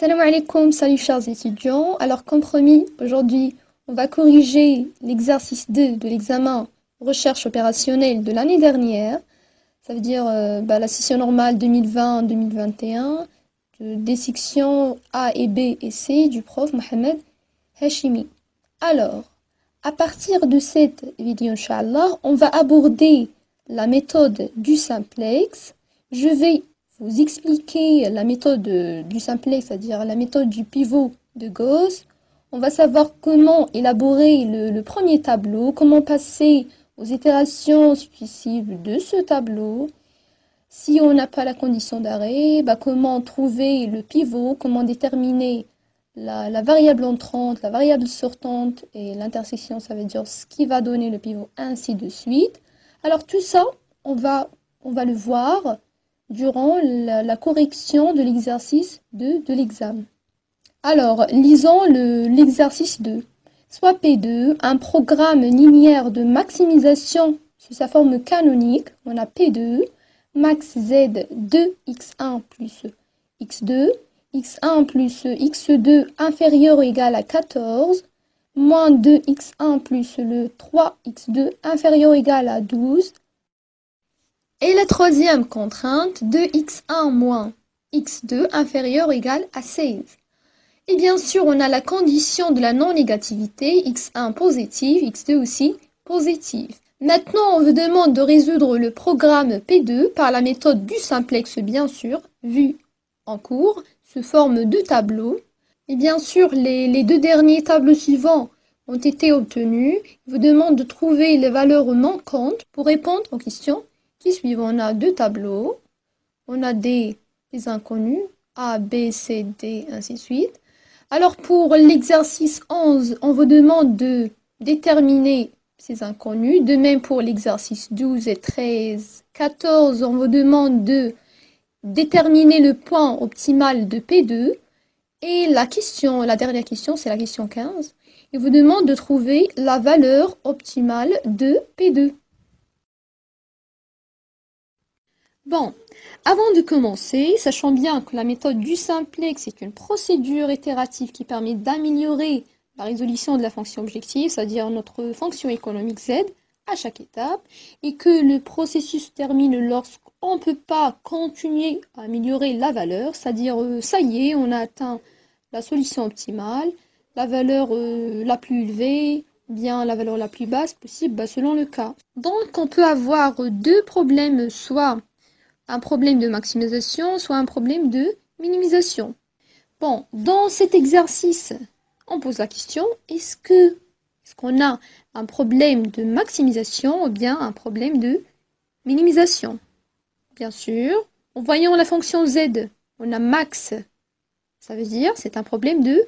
Salam alaikum, salut chers étudiants. Alors comme promis, aujourd'hui, on va corriger l'exercice 2 de l'examen recherche opérationnelle de l'année dernière. Ça veut dire la session normale 2020-2021 des sections A et B et C du prof Mohamed Hashimi. Alors, à partir de cette vidéo, Inch'Allah, on va aborder la méthode du simplex. Je vais vous expliquer la méthode du simplex, c'est-à-dire la méthode du pivot de Gauss. On va savoir comment élaborer le premier tableau, comment passer aux itérations successives de ce tableau. Si on n'a pas la condition d'arrêt, comment trouver le pivot, comment déterminer la variable entrante, la variable sortante et l'intersection, ça veut dire ce qui va donner le pivot, ainsi de suite. Alors tout ça, on va le voir durant la correction de l'exercice de l'examen. Alors, lisons l'exercice 2. Soit P2, un programme linéaire de maximisation sous sa forme canonique, on a P2, max z 2x1 plus x2, x1 plus x2 inférieur ou égal à 14, moins 2x1 plus le 3x2 inférieur ou égal à 12. Et la troisième contrainte, 2x1 moins x2 inférieur ou égal à 16. Et bien sûr, on a la condition de la non-négativité, x1 positive, x2 aussi positive. Maintenant, on vous demande de résoudre le programme P2 par la méthode du simplex, bien sûr, vue en cours, sous forme de tableau. Et bien sûr, les deux derniers tableaux suivants ont été obtenus. Il vous demande de trouver les valeurs manquantes pour répondre aux questions qui suivent. On a deux tableaux, on a des inconnus, A, B, C, D, ainsi de suite. Alors pour l'exercice 11, on vous demande de déterminer ces inconnus. De même pour l'exercice 12 et 13, 14, on vous demande de déterminer le point optimal de P2. Et la dernière question, c'est la question 15. Il vous demande de trouver la valeur optimale de P2. Bon, avant de commencer, sachons bien que la méthode du simplex est une procédure itérative qui permet d'améliorer la résolution de la fonction objective, c'est-à-dire notre fonction économique z, à chaque étape, et que le processus se termine lorsqu'on ne peut pas continuer à améliorer la valeur, c'est-à-dire ça y est, on a atteint la solution optimale, la valeur la plus élevée, bien la valeur la plus basse possible, selon le cas. Donc on peut avoir deux problèmes, soit un problème de maximisation, soit un problème de minimisation. Bon, dans cet exercice, on pose la question, est-ce qu'on a un problème de maximisation ou bien un problème de minimisation? Bien sûr, en voyant la fonction z, on a max, ça veut dire c'est un problème de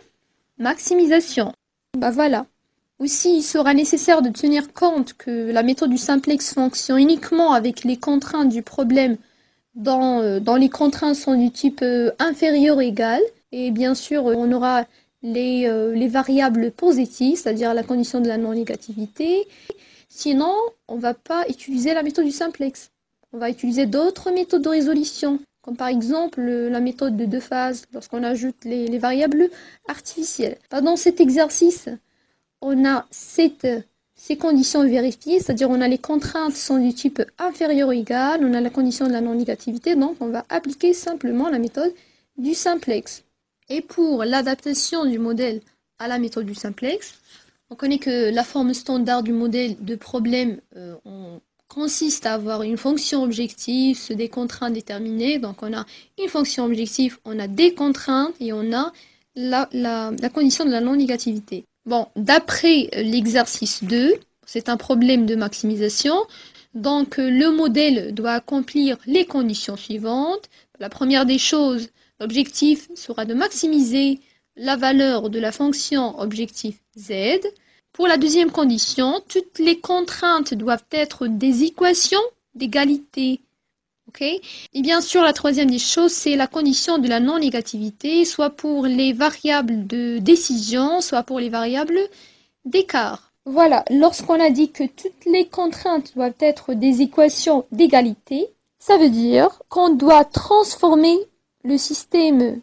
maximisation. Voilà. Aussi, il sera nécessaire de tenir compte que la méthode du simplex fonctionne uniquement avec les contraintes du problème dans les contraintes sont du type inférieur ou égal. Et bien sûr, on aura les variables positives, c'est-à-dire la condition de la non-négativité. Sinon, on ne va pas utiliser la méthode du simplex. On va utiliser d'autres méthodes de résolution, comme par exemple la méthode de deux phases, lorsqu'on ajoute les variables artificielles. Dans cet exercice, on a ces conditions vérifiées, c'est-à-dire on a les contraintes sont du type inférieur ou égal, on a la condition de la non-négativité, donc on va appliquer simplement la méthode du simplex. Et pour l'adaptation du modèle à la méthode du simplex, on connaît que la forme standard du modèle de problème consiste à avoir une fonction objective sur des contraintes déterminées. Donc on a une fonction objective, on a des contraintes et on a la condition de la non-négativité. Bon, d'après l'exercice 2, c'est un problème de maximisation. Donc, le modèle doit accomplir les conditions suivantes. La première des choses, l'objectif sera de maximiser la valeur de la fonction objectif z. Pour la deuxième condition, toutes les contraintes doivent être des équations d'égalité. Okay. Et bien sûr, la troisième des choses, c'est la condition de la non-négativité, soit pour les variables de décision, soit pour les variables d'écart. Voilà, lorsqu'on a dit que toutes les contraintes doivent être des équations d'égalité, ça veut dire qu'on doit transformer le système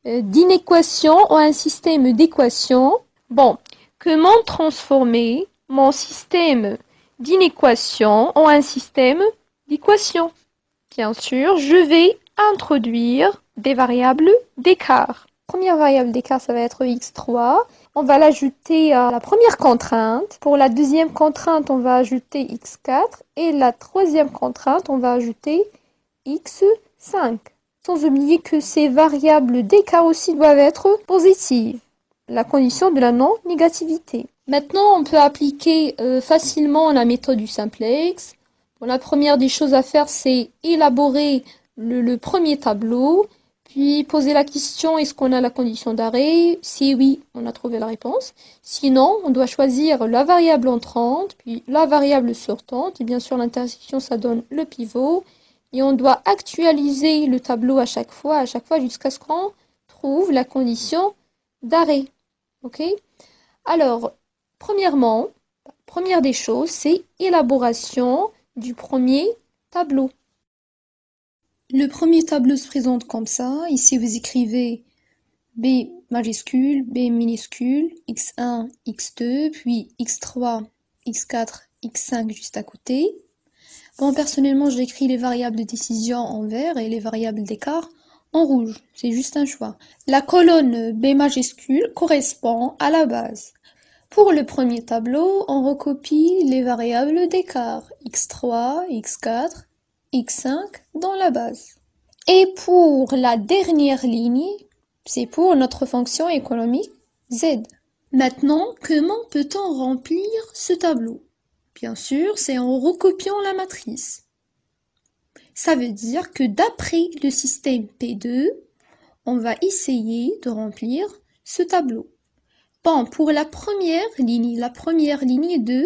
d'inéquation en un système d'équation. Bon, comment transformer mon système d'inéquation en un système d'équation? Bien sûr, je vais introduire des variables d'écart. Première variable d'écart, ça va être x3. On va l'ajouter à la première contrainte. Pour la deuxième contrainte, on va ajouter x4. Et la troisième contrainte, on va ajouter x5. Sans oublier que ces variables d'écart aussi doivent être positives. La condition de la non-négativité. Maintenant, on peut appliquer facilement la méthode du simplex. Bon, la première des choses à faire, c'est élaborer le premier tableau, puis poser la question, est-ce qu'on a la condition d'arrêt? Si oui, on a trouvé la réponse. Sinon, on doit choisir la variable entrante, puis la variable sortante, et bien sûr l'intersection, ça donne le pivot. Et on doit actualiser le tableau à chaque fois jusqu'à ce qu'on trouve la condition d'arrêt. Ok? Alors, premièrement, première des choses, c'est élaboration du premier tableau. Le premier tableau se présente comme ça. Ici, vous écrivez B majuscule, B minuscule, x1, x2, puis x3, x4, x5 juste à côté. Bon, personnellement, j'écris les variables de décision en vert et les variables d'écart en rouge. C'est juste un choix. La colonne B majuscule correspond à la base. Pour le premier tableau, on recopie les variables d'écart x3, x4, x5 dans la base. Et pour la dernière ligne, c'est pour notre fonction économique z. Maintenant, comment peut-on remplir ce tableau? Bien sûr, c'est en recopiant la matrice. Ça veut dire que d'après le système P2, on va essayer de remplir ce tableau. Bon, pour la première ligne de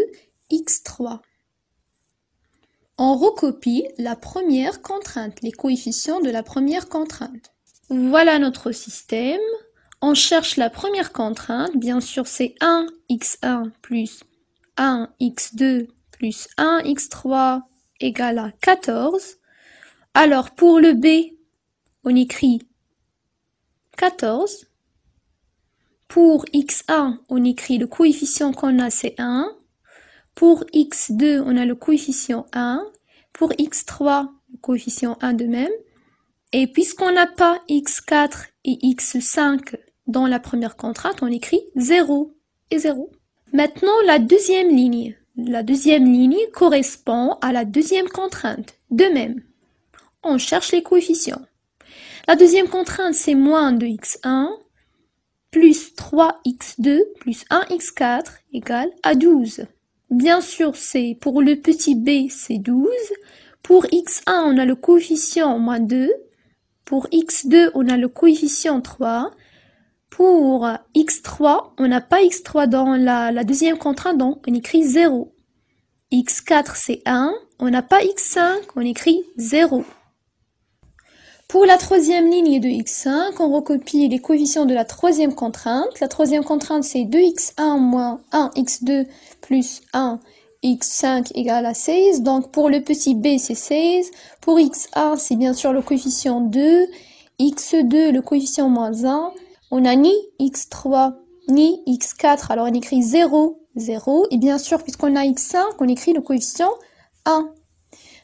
x3, on recopie la première contrainte, les coefficients de la première contrainte. Voilà notre système. On cherche la première contrainte, bien sûr c'est 1x1 plus 1x2 plus 1x3 égale à 14. Alors pour le B, on écrit 14. Pour x1, on écrit le coefficient qu'on a, c'est 1. Pour x2, on a le coefficient 1. Pour x3, le coefficient 1 de même. Et puisqu'on n'a pas x4 et x5 dans la première contrainte, on écrit 0 et 0. Maintenant, la deuxième ligne. La deuxième ligne correspond à la deuxième contrainte. De même, on cherche les coefficients. La deuxième contrainte, c'est moins 2x1 plus 3x2 plus 1x4 égale à 12. Bien sûr, c'est pour le petit b, c'est 12. Pour x1, on a le coefficient moins 2. Pour x2, on a le coefficient 3. Pour x3, on n'a pas x3 dans la deuxième contrainte, donc on écrit 0. x4, c'est 1. On n'a pas x5, on écrit 0. Pour la troisième ligne de x5, on recopie les coefficients de la troisième contrainte. La troisième contrainte, c'est 2x1 moins 1x2 plus 1x5 égale à 16. Donc pour le petit b, c'est 16. Pour x1, c'est bien sûr le coefficient 2. x2, le coefficient moins 1. On n'a ni x3 ni x4, alors on écrit 0, 0. Et bien sûr, puisqu'on a x5, on écrit le coefficient 1.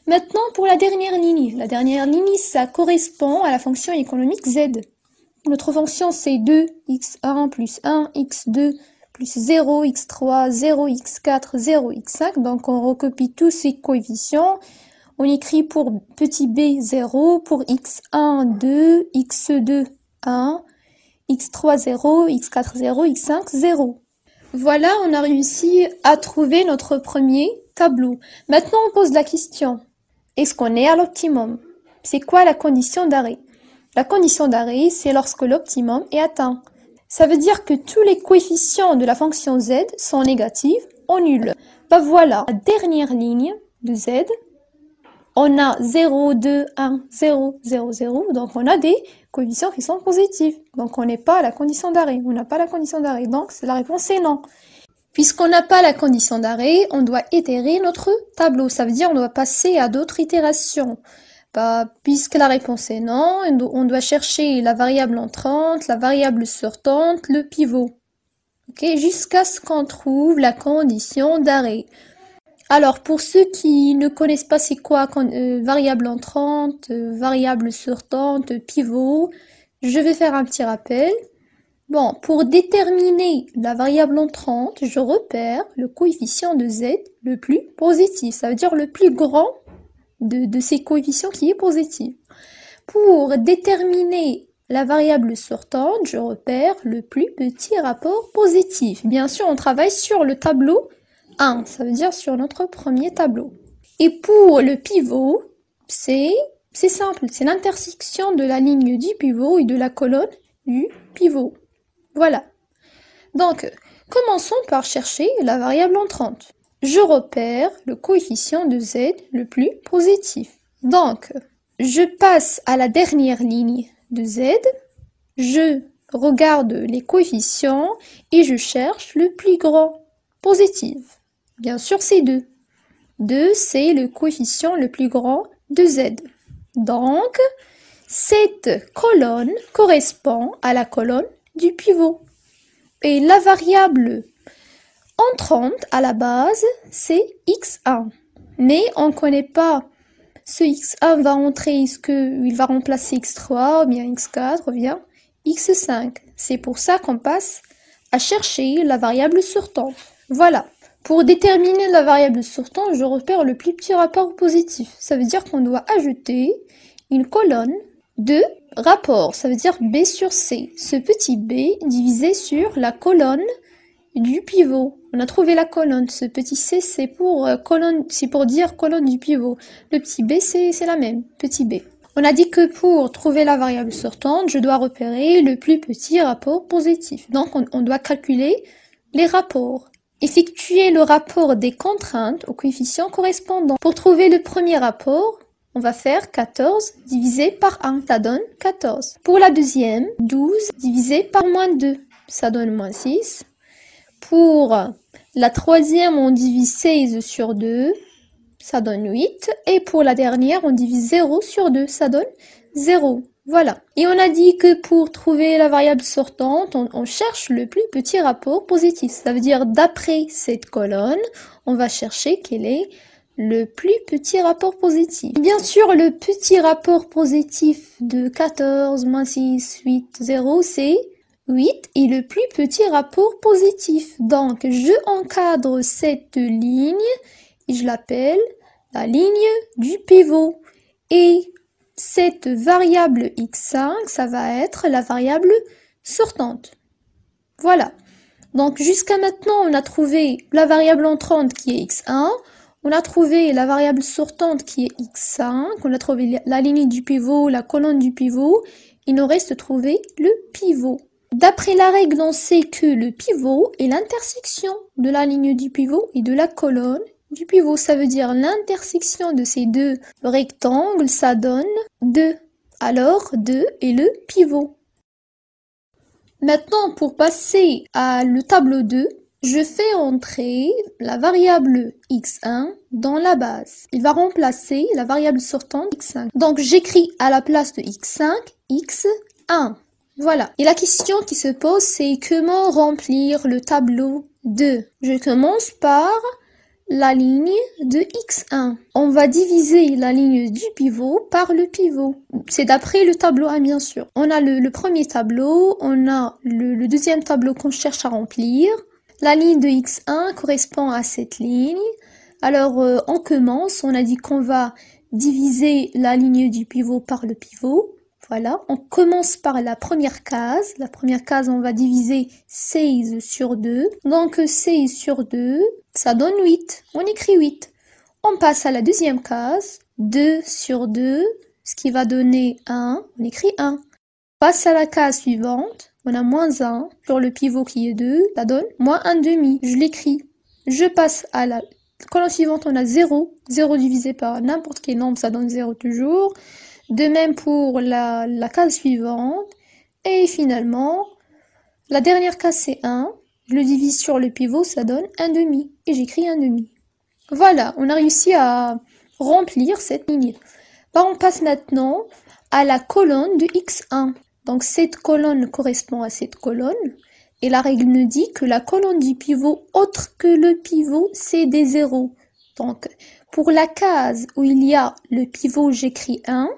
Maintenant, pour la dernière ligne, ça correspond à la fonction économique z. Notre fonction, c'est 2x1 plus 1x2 plus 0, x3, 0, x4, 0, x5. Donc, on recopie tous ces coefficients. On écrit pour petit b 0, pour x1, 2, x2, 1, x3, 0, x4, 0, x5, 0. Voilà, on a réussi à trouver notre premier tableau. Maintenant, on pose la question. Est-ce qu'on est à l'optimum? C'est quoi la condition d'arrêt? La condition d'arrêt, c'est lorsque l'optimum est atteint. Ça veut dire que tous les coefficients de la fonction z sont négatifs ou nuls. Ben voilà, la dernière ligne de z, on a 0, 2, 1, 0, 0, 0. Donc on a des coefficients qui sont positifs. Donc on n'est pas à la condition d'arrêt. On n'a pas la condition d'arrêt. Donc la réponse est non. Puisqu'on n'a pas la condition d'arrêt, on doit itérer notre tableau. Ça veut dire qu'on doit passer à d'autres itérations. pas? Puisque la réponse est non, on doit chercher la variable entrante, la variable sortante, le pivot. Ok, jusqu'à ce qu'on trouve la condition d'arrêt. Alors, pour ceux qui ne connaissent pas c'est quoi variable entrante, variable sortante, pivot, je vais faire un petit rappel. Bon, pour déterminer la variable entrante, je repère le coefficient de z le plus positif. Ça veut dire le plus grand de ces coefficients qui est positif. Pour déterminer la variable sortante, je repère le plus petit rapport positif. Bien sûr, on travaille sur le tableau 1, ça veut dire sur notre premier tableau. Et pour le pivot, c'est simple, c'est l'intersection de la ligne du pivot et de la colonne du pivot. Voilà. Donc, commençons par chercher la variable entrante. Je repère le coefficient de z le plus positif. Donc, je passe à la dernière ligne de z, je regarde les coefficients et je cherche le plus grand positif. Bien sûr, c'est 2. 2, c'est le coefficient le plus grand de z. Donc, cette colonne correspond à la colonne du pivot. Et la variable entrante à la base, c'est x1. Mais on ne connaît pas ce x1 va entrer, est-ce qu'il va remplacer x3 ou bien x4 ou bien x5. C'est pour ça qu'on passe à chercher la variable sortante. Voilà. Pour déterminer la variable sortante, je repère le plus petit rapport positif. Ça veut dire qu'on doit ajouter une colonne de rapport. Ça veut dire B sur C. Ce petit B divisé sur la colonne du pivot. On a trouvé la colonne. Ce petit C, c'est pour dire colonne du pivot. Le petit B, c'est la même. Petit B. On a dit que pour trouver la variable sortante, je dois repérer le plus petit rapport positif. Donc, on doit calculer les rapports. Effectuer le rapport des contraintes au coefficient correspondant. Pour trouver le premier rapport, on va faire 14 divisé par 1, ça donne 14. Pour la deuxième, 12 divisé par moins 2, ça donne moins 6. Pour la troisième, on divise 16 sur 2, ça donne 8. Et pour la dernière, on divise 0 sur 2, ça donne 0. Voilà. Et on a dit que pour trouver la variable sortante, on cherche le plus petit rapport positif. Ça veut dire d'après cette colonne, on va chercher quel est le plus petit rapport positif. Bien sûr, le petit rapport positif de 14, moins 6, 8, 0, c'est 8 et le plus petit rapport positif. Donc, je encadre cette ligne et je l'appelle la ligne du pivot. Et cette variable x5, ça va être la variable sortante. Voilà. Donc, jusqu'à maintenant, on a trouvé la variable entrante qui est x1. On a trouvé la variable sortante qui est x5. On a trouvé la ligne du pivot, la colonne du pivot. Il nous reste à trouver le pivot. D'après la règle, on sait que le pivot est l'intersection de la ligne du pivot et de la colonne du pivot. Ça veut dire l'intersection de ces deux rectangles, ça donne 2. Alors, 2 est le pivot. Maintenant, pour passer à le tableau 2, je fais entrer la variable x1 dans la base. Il va remplacer la variable sortante x5. Donc, j'écris à la place de x5, x1. Voilà. Et la question qui se pose, c'est comment remplir le tableau 2. Je commence par la ligne de x1. On va diviser la ligne du pivot par le pivot. C'est d'après le tableau 1, bien sûr. On a le premier tableau, on a le deuxième tableau qu'on cherche à remplir. La ligne de x1 correspond à cette ligne. Alors, on commence, on a dit qu'on va diviser la ligne du pivot par le pivot. Voilà, on commence par la première case. La première case, on va diviser 16 sur 2. Donc, 16 sur 2, ça donne 8. On écrit 8. On passe à la deuxième case. 2 sur 2, ce qui va donner 1. On écrit 1. On passe à la case suivante. On a moins 1 sur le pivot qui est 2. Ça donne moins 1 demi. Je l'écris. Je passe à la colonne suivante. On a 0. 0 divisé par n'importe quel nombre, ça donne 0 toujours. De même pour la case suivante. Et finalement, la dernière case c'est 1. Je le divise sur le pivot, ça donne 1 demi. Et j'écris 1 demi. Voilà, on a réussi à remplir cette ligne. On passe maintenant à la colonne de x1. Donc cette colonne correspond à cette colonne. Et la règle nous dit que la colonne du pivot autre que le pivot, c'est des zéros. Donc pour la case où il y a le pivot, j'écris 1.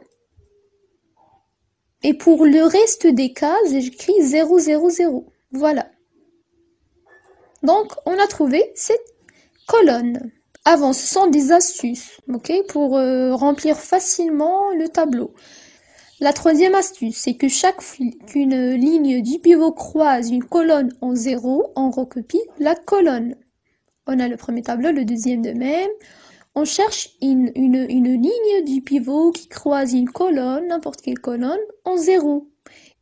Et pour le reste des cases, j'écris 0, 0, 0. Voilà. Donc on a trouvé cette colonne. Avant, ce sont des astuces, ok, pour remplir facilement le tableau. La troisième astuce, c'est que chaque qu'une ligne du pivot croise une colonne en 0, on recopie la colonne. On a le premier tableau, le deuxième de même. On cherche une ligne du pivot qui croise une colonne, n'importe quelle colonne, en 0.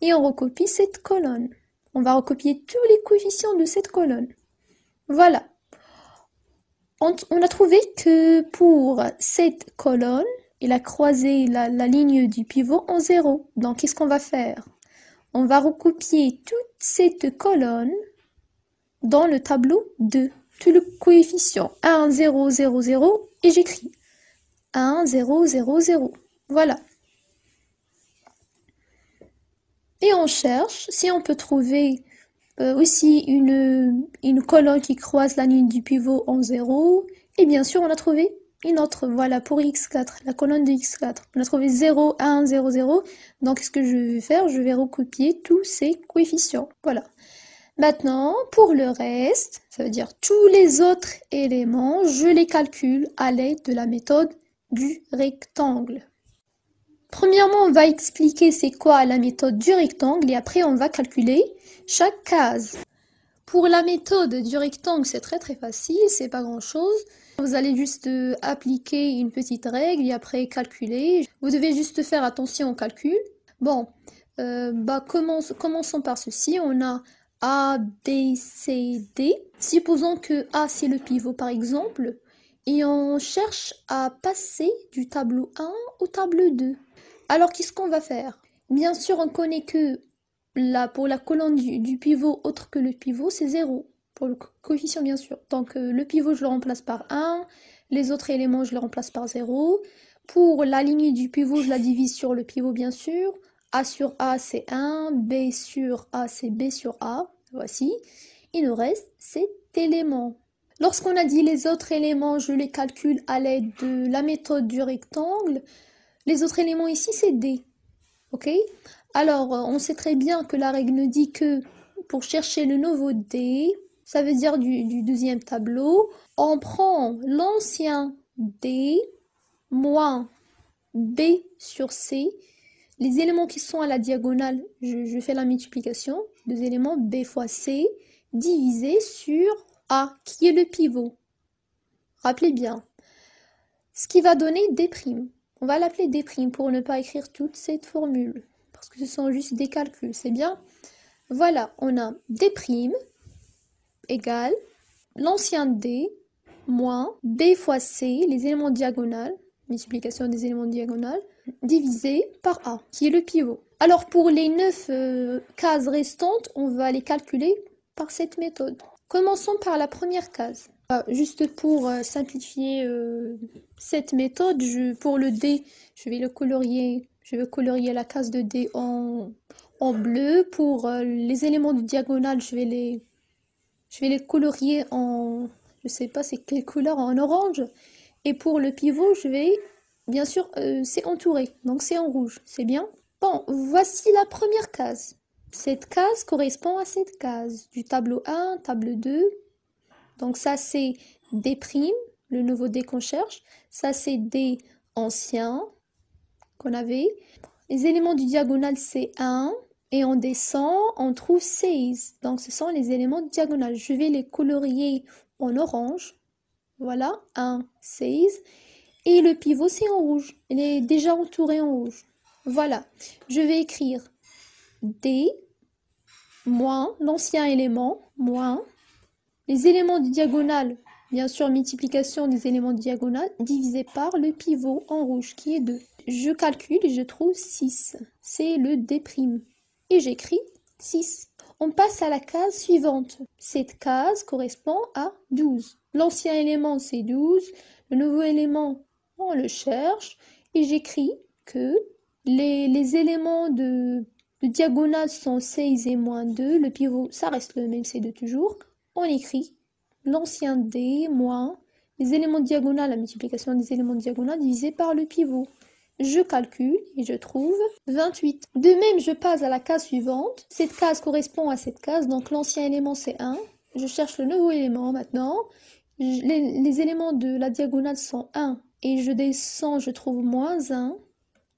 Et on recopie cette colonne. On va recopier tous les coefficients de cette colonne. Voilà. On a trouvé que pour cette colonne, il a croisé la ligne du pivot en 0. Donc, qu'est-ce qu'on va faire? On va recopier toute cette colonne dans le tableau 2. Tout le coefficient 1, 0, 0, 0 et j'écris 1, 0, 0, 0. Voilà. Et on cherche si on peut trouver aussi une colonne qui croise la ligne du pivot en 0. Et bien sûr, on a trouvé une autre. Voilà, pour x4, la colonne de x4. On a trouvé 0, 1, 0, 0. Donc, ce que je vais faire, je vais recopier tous ces coefficients. Voilà. Maintenant, pour le reste, ça veut dire tous les autres éléments, je les calcule à l'aide de la méthode du rectangle. Premièrement, on va expliquer c'est quoi la méthode du rectangle et après on va calculer chaque case. Pour la méthode du rectangle, c'est très facile, c'est pas grand chose. Vous allez juste appliquer une petite règle et après calculer. Vous devez juste faire attention au calcul. Bon, commençons par ceci. On a A, B, C, D. Supposons que A c'est le pivot par exemple. Et on cherche à passer du tableau 1 au tableau 2. Alors qu'est-ce qu'on va faire? Bien sûr, on connaît que pour la colonne du pivot autre que le pivot, c'est 0. Pour le coefficient, bien sûr. Donc, le pivot, je le remplace par 1. Les autres éléments, je les remplace par 0. Pour la ligne du pivot, je la divise sur le pivot, bien sûr. A sur A, c'est 1. B sur A, c'est B sur A. Voici. Il nous reste cet élément. Lorsqu'on a dit les autres éléments, je les calcule à l'aide de la méthode du rectangle. Les autres éléments ici, c'est D. Ok? Alors, on sait très bien que la règle nous dit que pour chercher le nouveau D, ça veut dire du deuxième tableau, on prend l'ancien D moins B sur C. Les éléments qui sont à la diagonale, je fais la multiplication. Deux éléments B fois C divisé sur A, qui est le pivot. Rappelez bien. Ce qui va donner D'. On va l'appeler D' pour ne pas écrire toute cette formule. Parce que ce sont juste des calculs, c'est bien. Voilà, on a D' égale l'ancien D moins B fois C, les éléments diagonales, multiplication des éléments diagonales, divisé par A, qui est le pivot. Alors pour les 9 cases restantes, on va les calculer par cette méthode. Commençons par la première case. Juste pour simplifier cette méthode, pour le D, je vais colorier la case de D en bleu. Pour les éléments de diagonale, je vais les colorier en, je sais pas c'est quelle couleur, en orange. Et pour le pivot, je vais, bien sûr, c'est entouré, donc c'est en rouge, c'est bien. Bon, voici la première case. Cette case correspond à cette case du tableau 1, tableau 2. Donc ça, c'est D', le nouveau D qu'on cherche. Ça, c'est D ancien qu'on avait. Les éléments du diagonal, c'est 1. Et on descend, on trouve 16. Donc ce sont les éléments diagonales. Je vais les colorier en orange. Voilà, 1, 16. Et le pivot, c'est en rouge. Il est déjà entouré en rouge. Voilà, je vais écrire D moins l'ancien élément, moins les éléments de diagonale, bien sûr multiplication des éléments de diagonale, divisé par le pivot en rouge qui est 2. Je calcule et je trouve 6. C'est le D'. Et j'écris 6. On passe à la case suivante. Cette case correspond à 12. L'ancien élément c'est 12. Le nouveau élément, on le cherche. Et j'écris que les éléments de diagonale sont 6 et moins 2. Le pivot, ça reste le même, c'est 2 toujours. On écrit l'ancien D moins les éléments diagonales, la multiplication des éléments diagonales divisé par le pivot. Je calcule et je trouve 28. De même, je passe à la case suivante. Cette case correspond à cette case, donc l'ancien élément c'est 1. Je cherche le nouveau élément maintenant. Les éléments de la diagonale sont 1 et je descends, je trouve moins 1.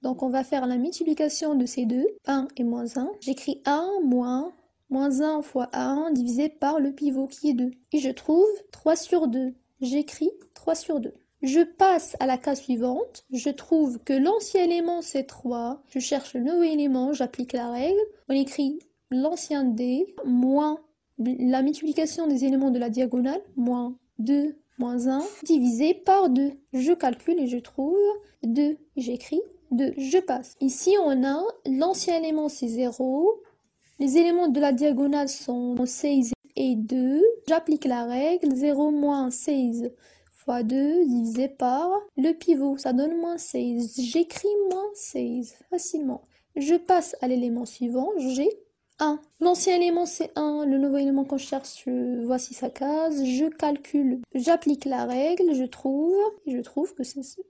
Donc on va faire la multiplication de ces deux, 1 et moins 1. J'écris 1 moins 1 fois 1 divisé par le pivot qui est 2. Et je trouve 3 sur 2. J'écris 3 sur 2. Je passe à la case suivante. Je trouve que l'ancien élément c'est 3. Je cherche le nouveau élément, j'applique la règle. On écrit l'ancien D moins la multiplication des éléments de la diagonale, moins 2 moins 1 divisé par 2. Je calcule et je trouve 2. J'écris 2. Je passe. Ici, on a l'ancien élément, c'est 0. Les éléments de la diagonale sont 16 et 2. J'applique la règle. 0 moins 16 fois 2 divisé par le pivot. Ça donne moins 16. J'écris moins 16 facilement. Je passe à l'élément suivant. J'ai 1. L'ancien élément c'est 1, le nouveau élément qu'on cherche, voici sa case, je calcule, j'applique la règle, je trouve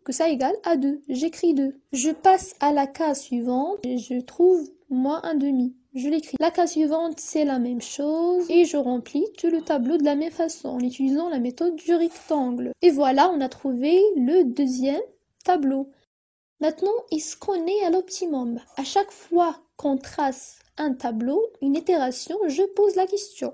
que ça égale à 2, j'écris 2. Je passe à la case suivante et je trouve moins 1 demi, je l'écris. La case suivante c'est la même chose et je remplis tout le tableau de la même façon en utilisant la méthode du rectangle. Et voilà, on a trouvé le deuxième tableau. Maintenant, est-ce qu'on est à l'optimum? À chaque fois qu'on trace un tableau, une itération, je pose la question.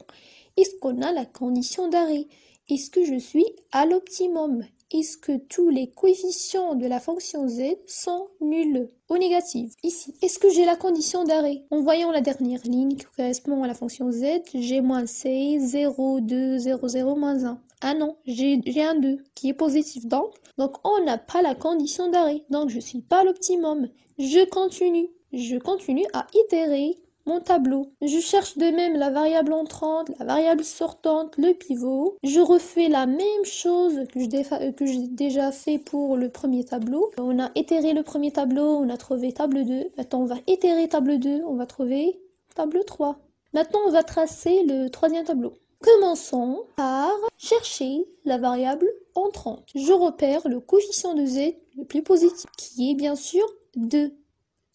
Est-ce qu'on a la condition d'arrêt? Est-ce que je suis à l'optimum? Est-ce que tous les coefficients de la fonction z sont nuls ou négatifs? Ici, est-ce que j'ai la condition d'arrêt? En voyant la dernière ligne qui correspond à la fonction z, j'ai moins 6, 0, 2, 0, 0, moins 1. Ah non, j'ai un 2 qui est positif. Donc on n'a pas la condition d'arrêt. Donc je ne suis pas à l'optimum. Je continue à itérer mon tableau. Je cherche de même la variable entrante, la variable sortante, le pivot. Je refais la même chose que j'ai déjà fait pour le premier tableau. On a itéré le premier tableau, on a trouvé table 2. Maintenant, on va itérer table 2, on va trouver table 3. Maintenant, on va tracer le troisième tableau. Commençons par chercher la variable entrante. Je repère le coefficient de z le plus positif, qui est bien sûr 2.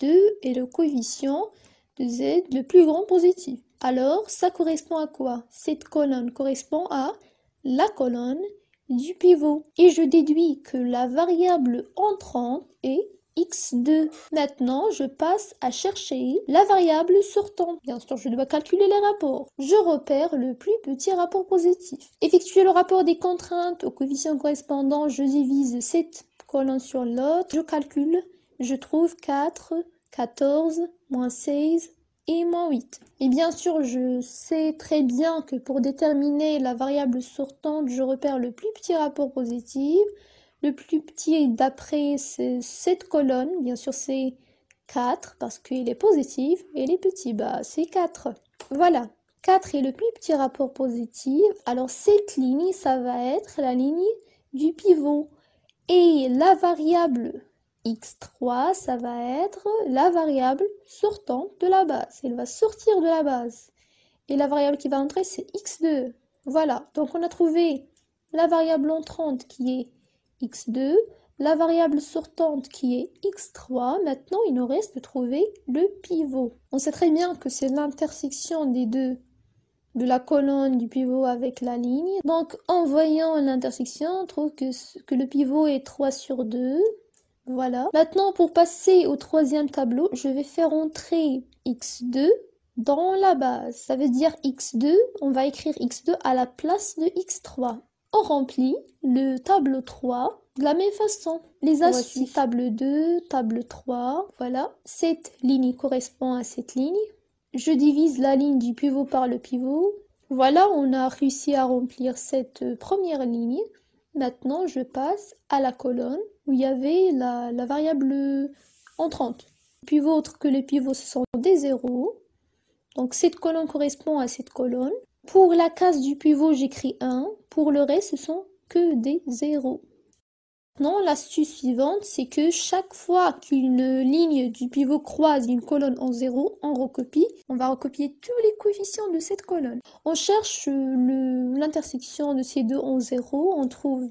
2 est le coefficient de z le plus grand positif. Alors, ça correspond à quoi? Cette colonne correspond à la colonne du pivot. Et je déduis que la variable entrante est x2. Maintenant, je passe à chercher la variable sortante. Bien sûr, je dois calculer les rapports. Je repère le plus petit rapport positif. Effectuer le rapport des contraintes au coefficient correspondant, je divise cette colonne sur l'autre. Je calcule, je trouve 4, 14, moins 16 et moins 8. Et bien sûr, je sais très bien que pour déterminer la variable sortante, je repère le plus petit rapport positif. Le plus petit d'après cette colonne, bien sûr c'est 4 parce qu'il est positif et les petits bas c'est 4. Voilà, 4 est le plus petit rapport positif. Alors cette ligne, ça va être la ligne du pivot. Et la variable x3, ça va être la variable sortante de la base. Elle va sortir de la base. Et la variable qui va entrer, c'est x2. Voilà, donc on a trouvé la variable entrante qui est x2, la variable sortante qui est x3. Maintenant, il nous reste de trouver le pivot. On sait très bien que c'est l'intersection des deux, de la colonne du pivot avec la ligne. Donc, en voyant l'intersection, on trouve que le pivot est 3 sur 2. Voilà. Maintenant, pour passer au troisième tableau, je vais faire entrer x2 dans la base. Ça veut dire x2, on va écrire x2 à la place de x3. On remplit le tableau 3 de la même façon. Les astuces, voici table 2, table 3. Voilà, cette ligne correspond à cette ligne. Je divise la ligne du pivot par le pivot. Voilà, on a réussi à remplir cette première ligne. Maintenant, je passe à la colonne où il y avait la variable entrante. Pivot autre que les pivots, ce sont des zéros. Donc, cette colonne correspond à cette colonne. Pour la case du pivot, j'écris 1. Pour le reste, ce sont que des zéros. Maintenant, l'astuce suivante, c'est que chaque fois qu'une ligne du pivot croise une colonne en 0, on recopie. On va recopier tous les coefficients de cette colonne. On cherche l'intersection de ces deux en 0. On trouve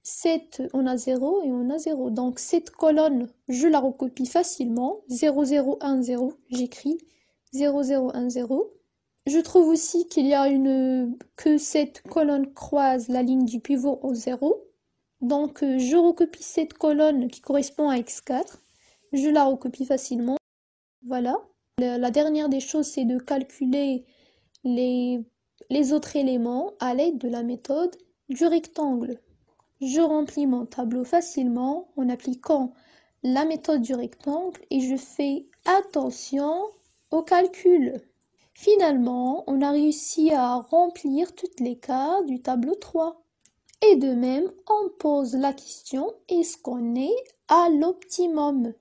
7, on a 0 et on a 0. Donc cette colonne, je la recopie facilement. 0, 0, 1, 0. J'écris 0, 0, 1, 0. Je trouve aussi qu'il y a que cette colonne croise la ligne du pivot en 0. Donc, je recopie cette colonne qui correspond à x4. Je la recopie facilement. Voilà. La dernière des choses, c'est de calculer les autres éléments à l'aide de la méthode du rectangle. Je remplis mon tableau facilement en appliquant la méthode du rectangle et je fais attention au calcul. Finalement, on a réussi à remplir toutes les cases du tableau 3. Et de même, on pose la question, est-ce qu'on est à l'optimum?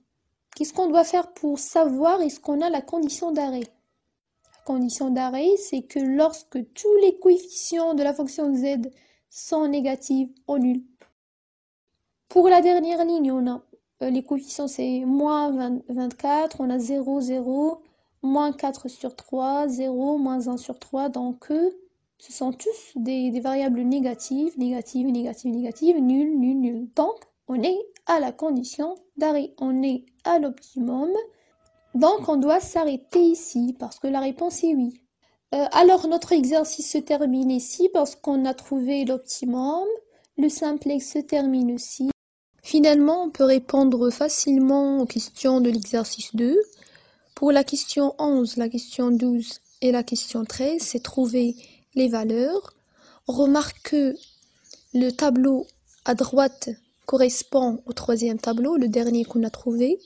Qu'est-ce qu'on doit faire pour savoir est-ce qu'on a la condition d'arrêt? La condition d'arrêt, c'est que lorsque tous les coefficients de la fonction z sont négatifs ou nuls. Pour la dernière ligne, on a les coefficients, c'est moins 24, on a 0, 0, moins 4 sur 3, 0, moins 1 sur 3, donc ce sont tous des variables négatives, négatives, négatives, négatives, nul, nul, nul. Donc, on est à la condition d'arrêt, on est à l'optimum. Donc, on doit s'arrêter ici parce que la réponse est oui. Alors, notre exercice se termine ici parce qu'on a trouvé l'optimum. Le simplex se termine aussi. Finalement, on peut répondre facilement aux questions de l'exercice 2. Pour la question 11, la question 12 et la question 13, c'est trouver les valeurs. On remarque que le tableau à droite correspond au troisième tableau, le dernier qu'on a trouvé,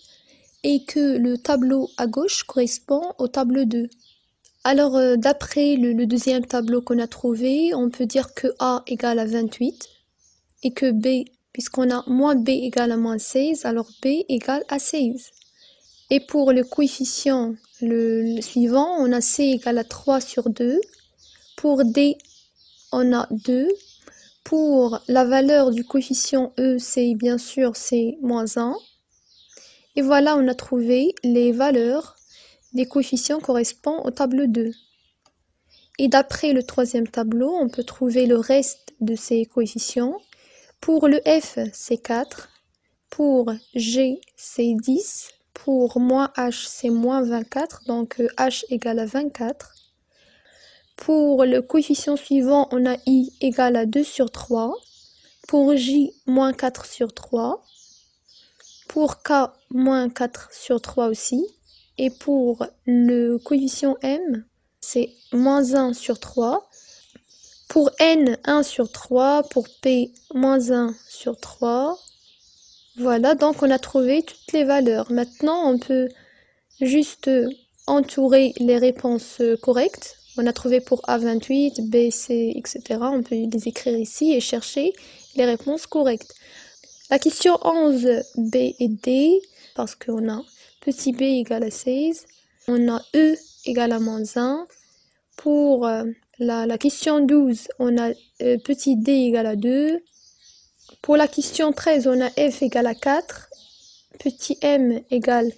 et que le tableau à gauche correspond au tableau 2. Alors, d'après le deuxième tableau qu'on a trouvé, on peut dire que A égale à 28 et que B, puisqu'on a moins B égale à moins 16, alors B égale à 16. Et pour le coefficient le suivant, on a C égale à 3 sur 2. Pour D, on a 2. Pour la valeur du coefficient E, c'est bien sûr c'est moins 1. Et voilà, on a trouvé les valeurs des coefficients correspondant au tableau 2. Et d'après le troisième tableau, on peut trouver le reste de ces coefficients. Pour le F, c'est 4. Pour G, c'est 10. Pour moins H, c'est moins 24. Donc H égale à 24. Pour le coefficient suivant, on a I égale à 2 sur 3. Pour J, moins 4 sur 3. Pour K, moins 4 sur 3 aussi. Et pour le coefficient M, c'est moins 1 sur 3. Pour N, 1 sur 3. Pour P, moins 1 sur 3. Voilà, donc on a trouvé toutes les valeurs. Maintenant, on peut juste entourer les réponses correctes. On a trouvé pour A 28, B, C, etc. On peut les écrire ici et chercher les réponses correctes. La question 11, B et D, parce qu'on a petit b égale à 16. On a E égale à moins 1. Pour la question 12, on a petit d égale à 2. Pour la question 13, on a f égale à 4. Petit m égale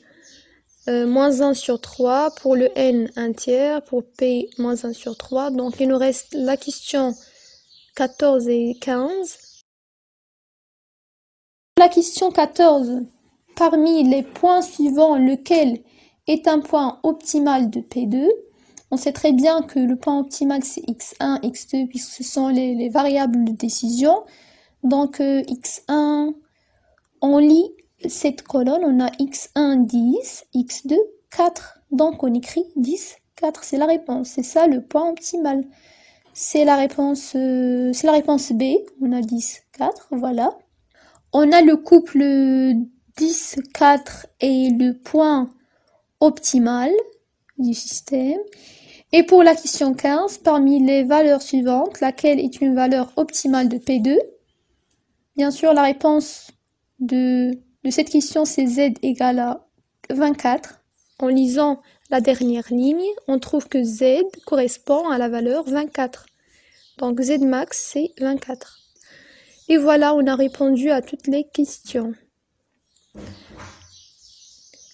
moins 1 sur 3. Pour le n, 1 tiers. Pour p, moins 1 sur 3. Donc, il nous reste la question 14 et 15. La question 14. Parmi les points suivants, lequel est un point optimal de P2? On sait très bien que le point optimal, c'est x1, x2, puisque ce sont les variables de décision. Donc, x1, on lit cette colonne, on a x1, 10, x2, 4. Donc, on écrit 10, 4, c'est la réponse. C'est ça le point optimal. C'est la réponse B, on a 10, 4, voilà. On a le couple 10, 4 et le point optimal du système. Et pour la question 15, parmi les valeurs suivantes, laquelle est une valeur optimale de P2? Bien sûr, la réponse de cette question, c'est Z égale à 24. En lisant la dernière ligne, on trouve que Z correspond à la valeur 24. Donc Z max, c'est 24. Et voilà, on a répondu à toutes les questions.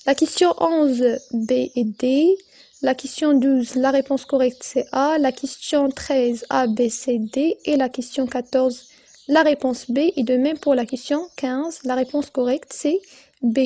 La question 11, B et D. La question 12, la réponse correcte c'est A. La question 13, A, B, C, D. Et la question 14, la réponse B. Et de même pour la question 15, la réponse correcte c'est B.